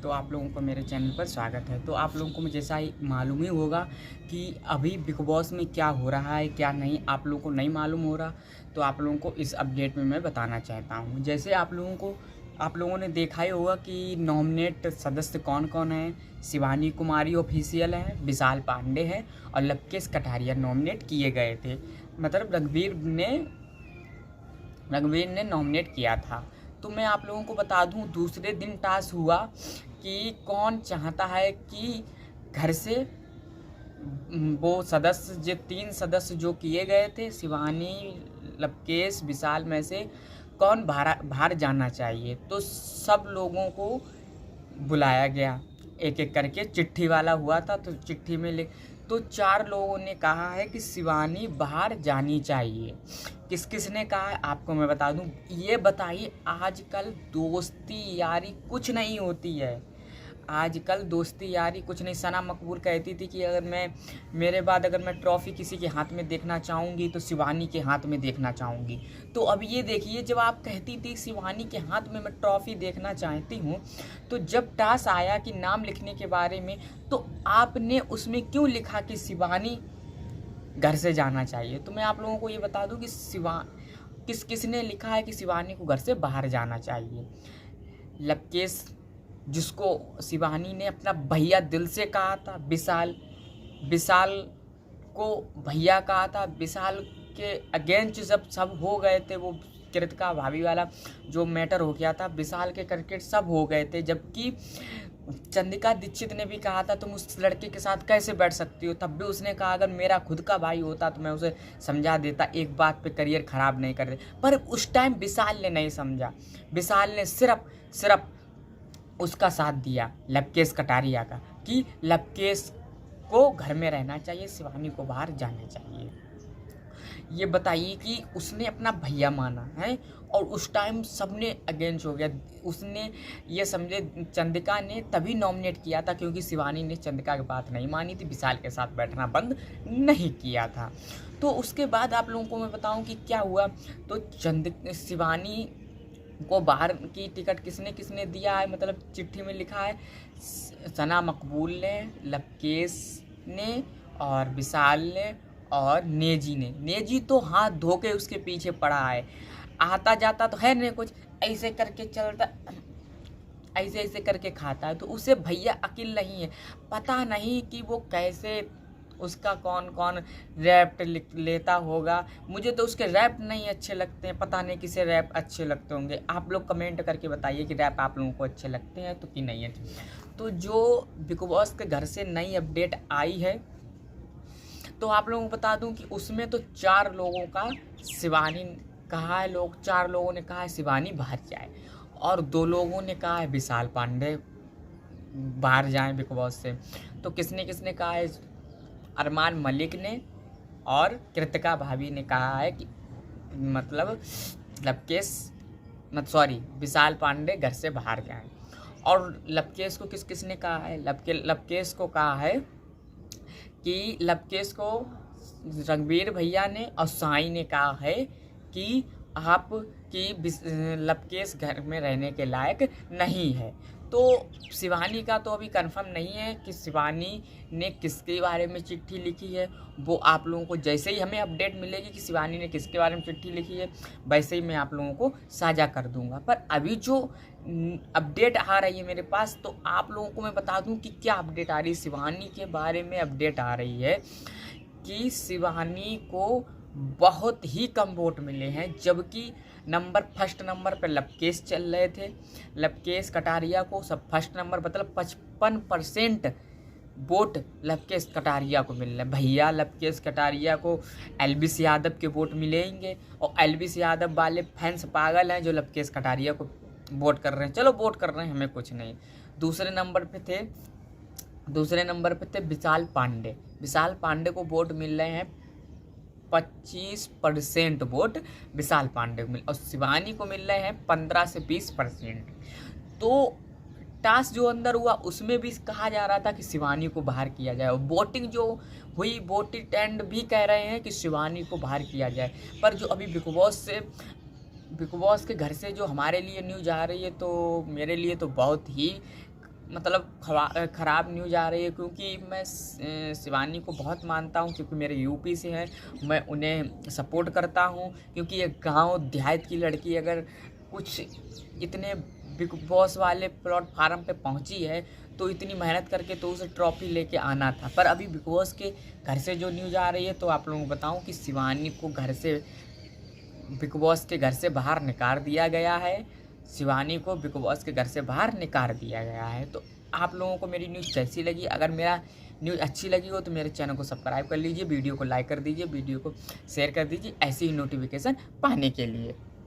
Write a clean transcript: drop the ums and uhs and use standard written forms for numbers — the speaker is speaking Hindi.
तो आप लोगों को मेरे चैनल पर स्वागत है। तो आप लोगों को जैसा ही मालूम ही होगा कि अभी बिग बॉस में क्या हो रहा है क्या नहीं, आप लोगों को नहीं मालूम हो रहा, तो आप लोगों को इस अपडेट में मैं बताना चाहता हूँ। जैसे आप लोगों ने देखा ही होगा कि नॉमिनेट सदस्य कौन कौन है। शिवानी कुमारी ऑफिशियल है, विशाल पांडे है और लवकेश कटारिया नॉमिनेट किए गए थे। मतलब रघुवीर ने नॉमिनेट किया था। तो मैं आप लोगों को बता दूं, दूसरे दिन टास्क हुआ कि कौन चाहता है कि घर से वो सदस्य जो 3 सदस्य जो किए गए थे, शिवानी, लवकेश, विशाल में से कौन बाहर जाना चाहिए। तो सब लोगों को बुलाया गया, एक एक करके चिट्ठी वाला हुआ था। तो चिट्ठी में तो 4 लोगों ने कहा है कि शिवानी बाहर जानी चाहिए। किस किस ने कहा है आपको मैं बता दूं। ये बताइए, आजकल दोस्ती यारी कुछ नहीं होती है। आजकल दोस्ती यारी कुछ नहीं। सना मकबूल कहती थी कि मेरे बाद अगर मैं ट्रॉफी किसी के हाथ में देखना चाहूँगी तो शिवानी के हाथ में देखना चाहूँगी। तो अब ये देखिए, जब आप कहती थी शिवानी के हाथ में मैं ट्रॉफी देखना चाहती हूँ, तो जब टास्क आया कि नाम लिखने के बारे में, तो आपने उसमें क्यों लिखा कि शिवानी घर से जाना चाहिए। तो मैं आप लोगों को ये बता दूं कि किसने लिखा है कि शिवानी को घर से बाहर जाना चाहिए। लवकेश, जिसको शिवानी ने अपना भैया दिल से कहा था, विशाल को भैया कहा था। विशाल के अगेंस्ट जब सब हो गए थे, वो कृतिका भाभी वाला जो मैटर हो गया था, विशाल के करके सब हो गए थे। जबकि चंदिका दीक्षित ने भी कहा था तुम उस लड़के के साथ कैसे बैठ सकती हो। तब भी उसने कहा अगर मेरा खुद का भाई होता तो मैं उसे समझा देता, एक बात पे करियर ख़राब नहीं कर रहे। पर उस टाइम विशाल ने नहीं समझा। विशाल ने सिर्फ उसका साथ दिया, लवकेश कटारिया का, कि लवकेश को घर में रहना चाहिए, शिवानी को बाहर जाना चाहिए। ये बताइए कि उसने अपना भैया माना है और उस टाइम सबने अगेंस्ट हो गया। उसने ये समझे, चंदिका ने तभी नॉमिनेट किया था क्योंकि शिवानी ने चंदिका की बात नहीं मानी थी, विशाल के साथ बैठना बंद नहीं किया था। तो उसके बाद आप लोगों को मैं बताऊं कि क्या हुआ। तो शिवानी को बाहर की टिकट किसने किसने दिया है, मतलब चिट्ठी में लिखा है सना मकबूल ने, लवकेश ने और विशाल ने और नेजी तो हाथ धो के उसके पीछे पड़ा है। आता जाता तो है नहीं कुछ, ऐसे करके चलता, ऐसे ऐसे करके खाता है। तो उसे भैया अकिल नहीं है, पता नहीं कि वो कैसे उसका कौन कौन रैप लेता होगा। मुझे तो उसके रैप नहीं अच्छे लगते हैं, पता नहीं किसे रैप अच्छे लगते होंगे। आप लोग कमेंट करके बताइए कि रैप आप लोगों को अच्छे लगते हैं तो कि नहीं है। तो जो बिग बॉस के घर से नई अपडेट आई है, तो आप लोगों को बता दूं कि उसमें तो 4 लोगों का शिवानी कहा है, 4 लोगों ने कहा है शिवानी बाहर जाए और 2 लोगों ने कहा है विशाल पांडे बाहर जाए बिग बॉस से। तो किसने किसने कहा है, अरमान मलिक ने और कृतिका भाभी ने कहा है कि मतलब विशाल पांडे घर से बाहर जाए। और लवकेश को किसने कहा है, लवकेश को कहा है कि लवकेश को रघुवीर भैया ने और साई ने कहा है कि लवकेश घर में रहने के लायक नहीं है। तो शिवानी का तो अभी कंफर्म नहीं है कि शिवानी ने किसके बारे में चिट्ठी लिखी है। वो आप लोगों को जैसे ही हमें अपडेट मिलेगी कि शिवानी ने किसके बारे में चिट्ठी लिखी है, वैसे ही मैं आप लोगों को साझा कर दूंगा। पर अभी जो अपडेट आ रही है मेरे पास, तो आप लोगों को मैं बता दूं कि क्या अपडेट आ रही है। शिवानी के बारे में अपडेट आ रही है कि शिवानी को बहुत ही कम वोट मिले हैं, जबकि फर्स्ट नंबर पर लवकेश चल रहे थे। लवकेश कटारिया को सब फर्स्ट नंबर, मतलब 55% वोट लवकेश कटारिया को मिल रहे हैं। भैया लवकेश कटारिया को एलविस यादव के वोट मिलेंगे और एलविस यादव वाले फैंस पागल हैं जो लवकेश कटारिया को वोट कर रहे हैं। चलो वोट कर रहे हैं, हमें कुछ नहीं। दूसरे नंबर पे थे विशाल पांडे को वोट मिल रहे हैं 25% वोट विशाल पांडे को मिल, और शिवानी को मिल रहे हैं 15 से 20%। तो टास्क जो अंदर हुआ उसमें भी कहा जा रहा था कि शिवानी को बाहर किया जाए, और वोटिंग जो हुई, वोटिंग एंड भी कह रहे हैं कि शिवानी को बाहर किया जाए। पर जो अभी बिग बॉस के घर से जो हमारे लिए न्यूज़ आ रही है, तो मेरे लिए तो बहुत ही मतलब ख़राब न्यूज़ आ रही है, क्योंकि मैं शिवानी को बहुत मानता हूँ, क्योंकि मेरे यूपी से हैं, मैं उन्हें सपोर्ट करता हूँ। क्योंकि एक गांव देहात की लड़की अगर कुछ इतने बिग बॉस वाले प्लेटफार्म पे पहुंची है, तो इतनी मेहनत करके तो उसे ट्रॉफी लेके आना था। पर अभी बिग बॉस के घर से जो न्यूज़ आ रही है, तो आप लोगों को बताऊं कि शिवानी को बिग बॉस के घर से बाहर निकाल दिया गया है। शिवानी को बिग बॉस के घर से बाहर निकाल दिया गया है। तो आप लोगों को मेरी न्यूज़ कैसी लगी? अगर मेरा न्यूज़ अच्छी लगी हो तो मेरे चैनल को सब्सक्राइब कर लीजिए, वीडियो को लाइक कर दीजिए, वीडियो को शेयर कर दीजिए, ऐसी ही नोटिफिकेशन पाने के लिए।